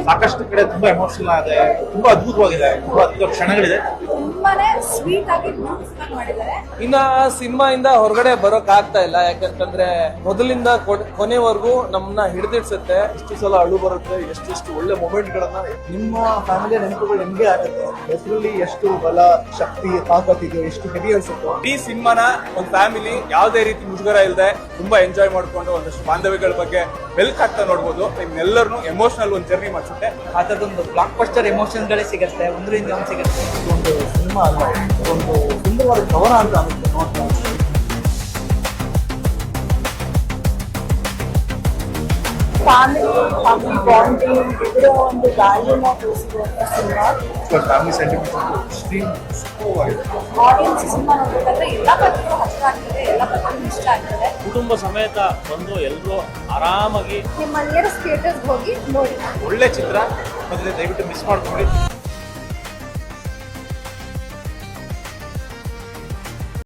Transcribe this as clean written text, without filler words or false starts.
ಸಾಕಷ್ಟು ಕಡೆ ತುಂಬಾ ಎಮೋಷನಲ್ ಆಗಿದೆ, ತುಂಬಾ ಅದ್ಭುತವಾಗಿದೆ, ತುಂಬಾ ಅದ್ಭುತ ಕ್ಷಣಗಳಿದೆ. ತುಂಬಾನೇ ಸ್ವೀಟ್ ಆಗಿ ಮಾಡಿದ್ದಾರೆ. ಇನ್ನ ಸಿನಿಮಾ ಇಂದ ಹೊರಗಡೆ ಬರೋಕ್ ಆಗ್ತಾ ಇಲ್ಲ, ಯಾಕಂತಂದ್ರೆ ಮೊದಲಿಂದ ಕೊನೆವರೆಗೂ ನಮ್ಮನ್ನ ಹಿಡಿದಿಡ್ಸುತ್ತೆ. ಎಷ್ಟು ಸಲ ಅಳು ಬರುತ್ತೆ, ಎಷ್ಟು ಒಳ್ಳೆ ಮೊಮೆಂಟ್ ಗಳನ್ನ ನಿಮ್ಮ ಫ್ಯಾಮಿಲಿಯ ನೆನಪುಗಳು ನಿಮ್ಗೆ ಆಗುತ್ತೆ. ಹೆಸರಲ್ಲಿ ಎಷ್ಟು ಬಲ, ಶಕ್ತಿ, ತಾಕತ್ತಿದೆಯೋ, ಎಷ್ಟು ಹೆವಿ ಅನ್ಸುತ್ತೋ. ಈ ಸಿನಿಮಾನ ಒಂದು ಫ್ಯಾಮಿಲಿ ಯಾವುದೇ ರೀತಿ ಮುಜುಗರ ಇಲ್ಲದೆ ತುಂಬಾ ಎಂಜಾಯ್ ಮಾಡ್ಕೊಂಡು ಒಂದಷ್ಟು ಬಾಂಧವ್ಯಗಳ ಬಗ್ಗೆ ಬೆಲ್ಕ್ ಹಾಕ್ತಾ ನೋಡ್ಬೋದು. ನಿಮ್ಮೆಲ್ಲರನ್ನು ಎಮೋಷನಲ್ ಒಂದು ಜರ್ನಿ ಮಾಡಿಸುತ್ತೆ. ಆ ಥರದೊಂದು ಬ್ಲಾಕ್ ಬಸ್ಟರ್ ಎಮೋಷನ್ಗಳೇ ಸಿಗುತ್ತೆ, ಒಂದರಿಂದ ಒಂದು ಸಿಗುತ್ತೆ. ಒಂದು ಸಿನಿಮಾ ಅಲ್ಲ, ಒಂದು ಸುಂದರವಾದ ಕವನ ಅಂತ ಅನ್ಸುತ್ತೆ ನೋಡ್ತಾ. ಫ್ಯಾಮಿಲಿ ಬಾಂಡಿಂಗ್ ಇದರ ಒಂದು ವ್ಯಾಲ್ಯೂನ ತೋರಿಸಿರುವಂಥ ಸಿನಿಮಾ. ಫ್ಯಾಮಿಲಿ ಸೆಂಟಿಮೆಂಟ್ ಎಕ್ಸ್ಟ್ರೀಮ್ ಸೂಪರ್ವಾಗಿದೆ. ಆಡಿಯನ್ಸ್ ಸಿನಿಮಾ ನೋಡ್ಬೇಕಾದ್ರೆ ಎಲ್ಲ ಪಾತ್ರಗಳು ಹತ್ರ ಆಗ್ತದೆ, ಎಲ್ಲ ಪಾತ್ರಗಳು ಇಷ್ಟ ಆಗ್ತದೆ. ಕುಟುಂಬ ಸಮೇತ ಬಂದು ಎಲ್ಲರೂ ಆರಾಮಾಗಿ ನಿಮ್ಮ ನಿಯರೆಸ್ಟ್ ಥಿಯೇಟರ್ಸ್ ಹೋಗಿ ನೋಡಿ. ಒಳ್ಳೆ ಚಿತ್ರ, ಮತ್ತೆ ದಯವಿಟ್ಟು ಮಿಸ್ ಮಾಡ್ಕೊಳ್ಳಿ.